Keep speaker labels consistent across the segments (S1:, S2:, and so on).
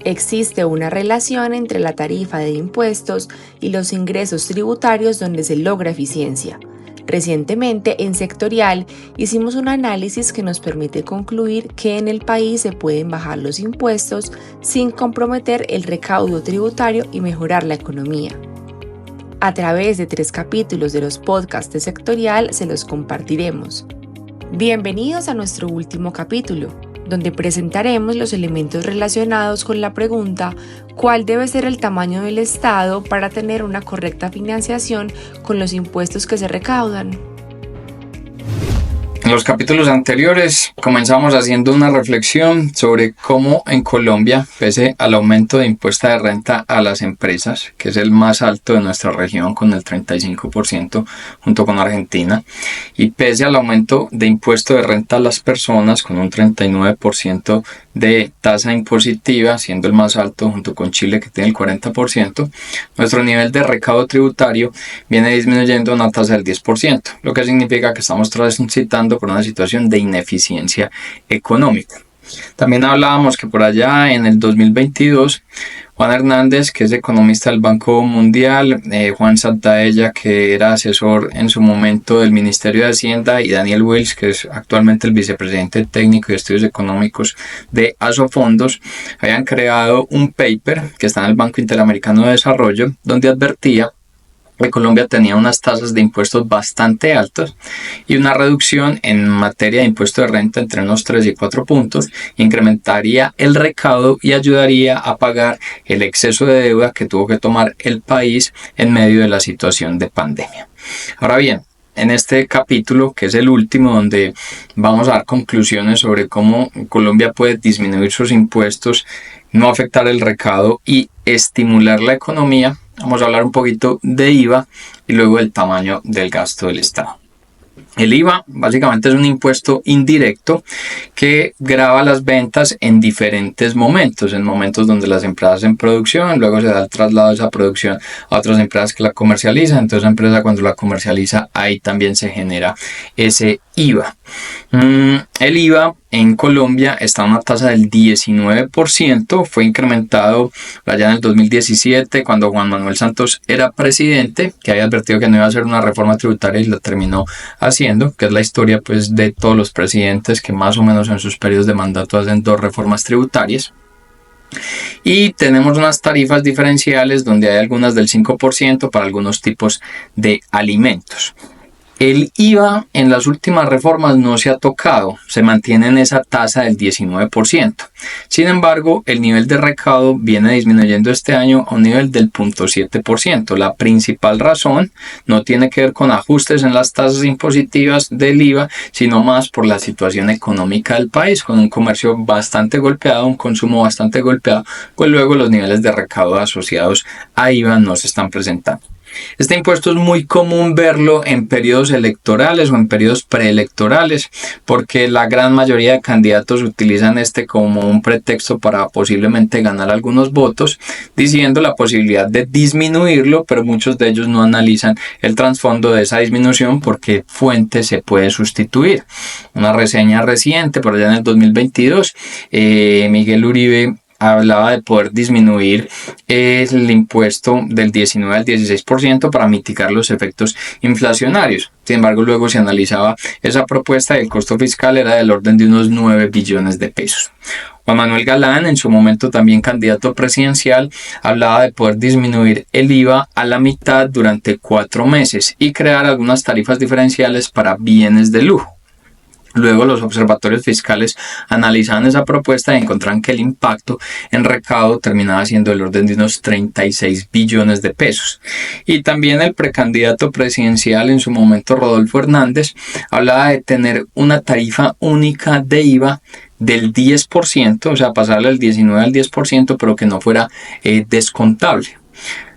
S1: Existe una relación entre la tarifa de impuestos y los ingresos tributarios donde se logra eficiencia. Recientemente, en Sectorial, hicimos un análisis que nos permite concluir que en el país se pueden bajar los impuestos sin comprometer el recaudo tributario y mejorar la economía. A través de 3 capítulos de los podcasts de Sectorial se los compartiremos. Bienvenidos a nuestro último capítulo, donde presentaremos los elementos relacionados con la pregunta ¿cuál debe ser el tamaño del Estado para tener una correcta financiación con los impuestos que se recaudan?
S2: En los capítulos anteriores comenzamos haciendo una reflexión sobre cómo en Colombia, pese al aumento de impuesto de renta a las empresas, que es el más alto de nuestra región con el 35% junto con Argentina, y pese al aumento de impuesto de renta a las personas con un 39% de tasa impositiva, siendo el más alto junto con Chile que tiene el 40%, nuestro nivel de recaudo tributario viene disminuyendo a una tasa del 10%, lo que significa que estamos transitando por una situación de ineficiencia económica. También hablábamos que por allá en el 2022, Juan Hernández, que es economista del Banco Mundial, Juan Santaella, que era asesor en su momento del Ministerio de Hacienda, y Daniel Wills, que es actualmente el vicepresidente técnico de estudios económicos de Asofondos, habían creado un paper que está en el Banco Interamericano de Desarrollo, donde advertía que Colombia tenía unas tasas de impuestos bastante altas y una reducción en materia de impuesto de renta entre unos 3 y 4 puntos incrementaría el recaudo y ayudaría a pagar el exceso de deuda que tuvo que tomar el país en medio de la situación de pandemia. Ahora bien, en este capítulo, que es el último, donde vamos a dar conclusiones sobre cómo Colombia puede disminuir sus impuestos, no afectar el recaudo y estimular la economía, vamos a hablar un poquito de IVA y luego del tamaño del gasto del Estado. El IVA básicamente es un impuesto indirecto que grava las ventas en diferentes momentos, en momentos donde las empresas en producción, luego se da el traslado de esa producción a otras empresas que la comercializan, entonces la empresa cuando la comercializa ahí también se genera ese IVA. El IVA en Colombia está a una tasa del 19%, fue incrementado allá en el 2017 cuando Juan Manuel Santos era presidente, que había advertido que no iba a hacer una reforma tributaria y la terminó haciendo, que es la historia pues de todos los presidentes que más o menos en sus periodos de mandato hacen 2 reformas tributarias. Y tenemos unas tarifas diferenciales donde hay algunas del 5% para algunos tipos de alimentos. El IVA en las últimas reformas no se ha tocado, se mantiene en esa tasa del 19%. Sin embargo, el nivel de recaudo viene disminuyendo este año a un nivel del 0.7%. La principal razón no tiene que ver con ajustes en las tasas impositivas del IVA, sino más por la situación económica del país, con un comercio bastante golpeado, un consumo bastante golpeado, pues luego los niveles de recaudo asociados a IVA no se están presentando. Este impuesto es muy común verlo en periodos electorales o en periodos preelectorales porque la gran mayoría de candidatos utilizan este como un pretexto para posiblemente ganar algunos votos, diciendo la posibilidad de disminuirlo, pero muchos de ellos no analizan el trasfondo de esa disminución porque fuente se puede sustituir. Una reseña reciente, por allá en el 2022, Miguel Uribe hablaba de poder disminuir el impuesto del 19 al 16% para mitigar los efectos inflacionarios. Sin embargo, luego se analizaba esa propuesta y el costo fiscal era del orden de unos 9 billones de pesos. Juan Manuel Galán, en su momento también candidato presidencial, hablaba de poder disminuir el IVA a la mitad durante 4 meses y crear algunas tarifas diferenciales para bienes de lujo. Luego los observatorios fiscales analizaban esa propuesta y encontraron que el impacto en recaudo terminaba siendo del orden de unos 36 billones de pesos. Y también el precandidato presidencial en su momento, Rodolfo Hernández, hablaba de tener una tarifa única de IVA del 10%, o sea, pasarle del 19 al 10%, pero que no fuera descontable.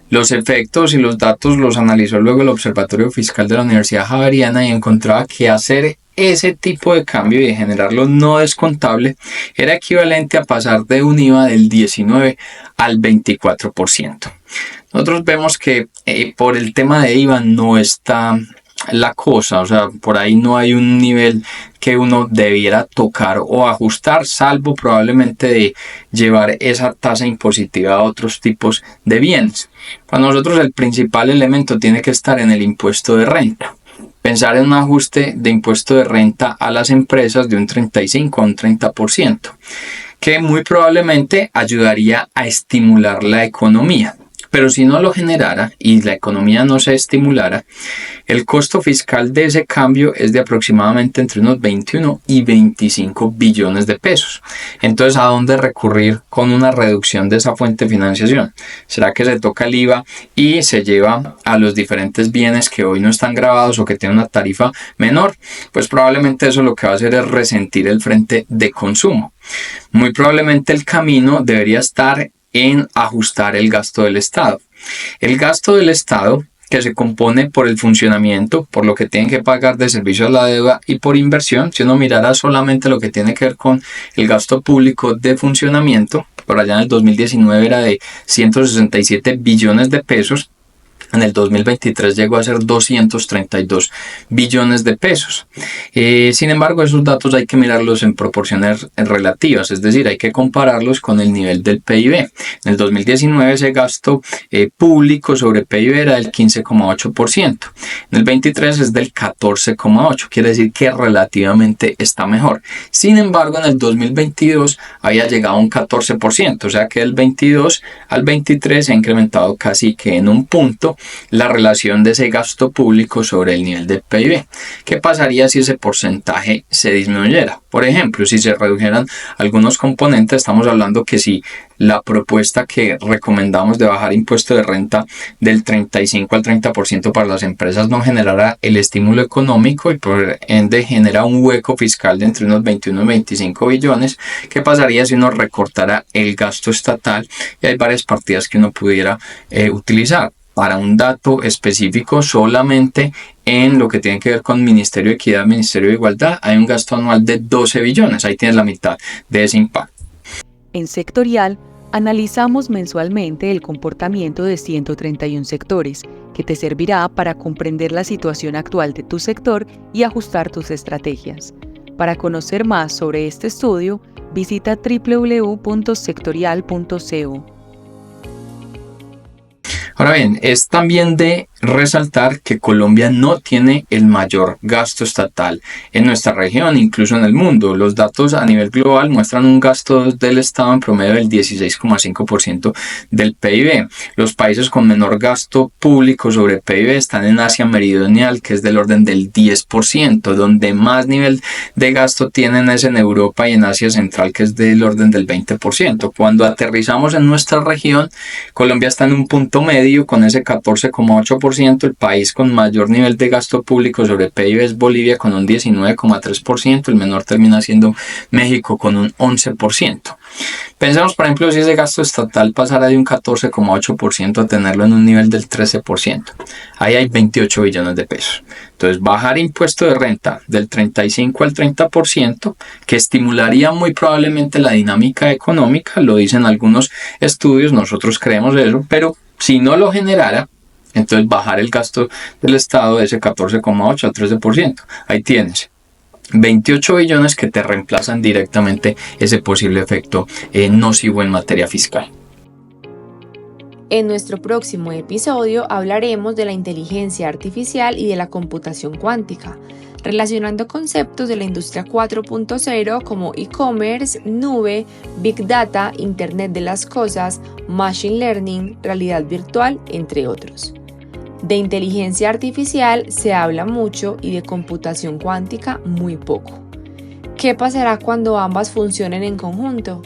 S2: Los efectos y los datos los analizó luego el Observatorio Fiscal de la Universidad Javeriana y encontraba que hacer ese tipo de cambio y de generarlo no descontable era equivalente a pasar de un IVA del 19 al 24%. Nosotros vemos que por el tema de IVA no está la cosa, o sea, por ahí no hay un nivel que uno debiera tocar o ajustar, salvo probablemente de llevar esa tasa impositiva a otros tipos de bienes. Para nosotros el principal elemento tiene que estar en el impuesto de renta. Pensar en un ajuste de impuesto de renta a las empresas de un 35 a un 30%, que muy probablemente ayudaría a estimular la economía. Pero si no lo generara y la economía no se estimulara, el costo fiscal de ese cambio es de aproximadamente entre unos 21 y 25 billones de pesos. Entonces, ¿a dónde recurrir con una reducción de esa fuente de financiación? ¿Será que se toca el IVA y se lleva a los diferentes bienes que hoy no están gravados o que tienen una tarifa menor? Pues probablemente eso lo que va a hacer es resentir el frente de consumo. Muy probablemente el camino debería estar en ajustar el gasto del Estado. El gasto del Estado, que se compone por el funcionamiento, por lo que tienen que pagar de servicio a la deuda y por inversión, si uno mirara solamente lo que tiene que ver con el gasto público de funcionamiento, por allá en el 2019 era de 167 billones de pesos, en el 2023 llegó a ser 232 billones de pesos. Sin embargo, esos datos hay que mirarlos en proporciones relativas, es decir, hay que compararlos con el nivel del PIB. En el 2019 ese gasto público sobre PIB era del 15,8%. En el 23 es del 14,8%, quiere decir que relativamente está mejor. Sin embargo, en el 2022 había llegado a un 14%, o sea que del 22 al 23 se ha incrementado casi que en un punto la relación de ese gasto público sobre el nivel de PIB. ¿Qué pasaría si ese porcentaje se disminuyera? Por ejemplo, si se redujeran algunos componentes, estamos hablando que si la propuesta que recomendamos de bajar impuesto de renta del 35 al 30% para las empresas no generara el estímulo económico y por ende genera un hueco fiscal de entre unos 21 y 25 billones, ¿qué pasaría si uno recortara el gasto estatal? Y hay varias partidas que uno pudiera utilizar. Para un dato específico, solamente en lo que tiene que ver con Ministerio de Equidad, Ministerio de Igualdad, hay un gasto anual de 12 billones. Ahí tienes la mitad de ese impacto.
S3: En Sectorial, analizamos mensualmente el comportamiento de 131 sectores, que te servirá para comprender la situación actual de tu sector y ajustar tus estrategias. Para conocer más sobre este estudio, visita www.sectorial.co.
S2: Ahora bien, es también de resaltar que Colombia no tiene el mayor gasto estatal en nuestra región, incluso en el mundo. Los datos a nivel global muestran un gasto del Estado en promedio del 16,5% del PIB. Los países con menor gasto público sobre PIB están en Asia Meridional, que es del orden del 10%, donde más nivel de gasto tienen es en Europa y en Asia Central, que es del orden del 20%. Cuando aterrizamos en nuestra región, Colombia está en un punto medio con ese 14,8%. El país con mayor nivel de gasto público sobre PIB es Bolivia con un 19,3%, el menor termina siendo México con un 11%. Pensemos, por ejemplo, si ese gasto estatal pasara de un 14,8% a tenerlo en un nivel del 13%. Ahí hay 28 billones de pesos. Entonces, bajar impuesto de renta del 35 al 30%, que estimularía muy probablemente la dinámica económica, lo dicen algunos estudios, nosotros creemos eso, pero si no lo generara, entonces bajar el gasto del Estado de ese 14,8 al 13%. Ahí tienes 28 billones que te reemplazan directamente ese posible efecto nocivo en materia fiscal.
S1: En nuestro próximo episodio hablaremos de la inteligencia artificial y de la computación cuántica, relacionando conceptos de la industria 4.0 como e-commerce, nube, big data, internet de las cosas, machine learning, realidad virtual, entre otros. De inteligencia artificial se habla mucho y de computación cuántica muy poco. ¿Qué pasará cuando ambas funcionen en conjunto?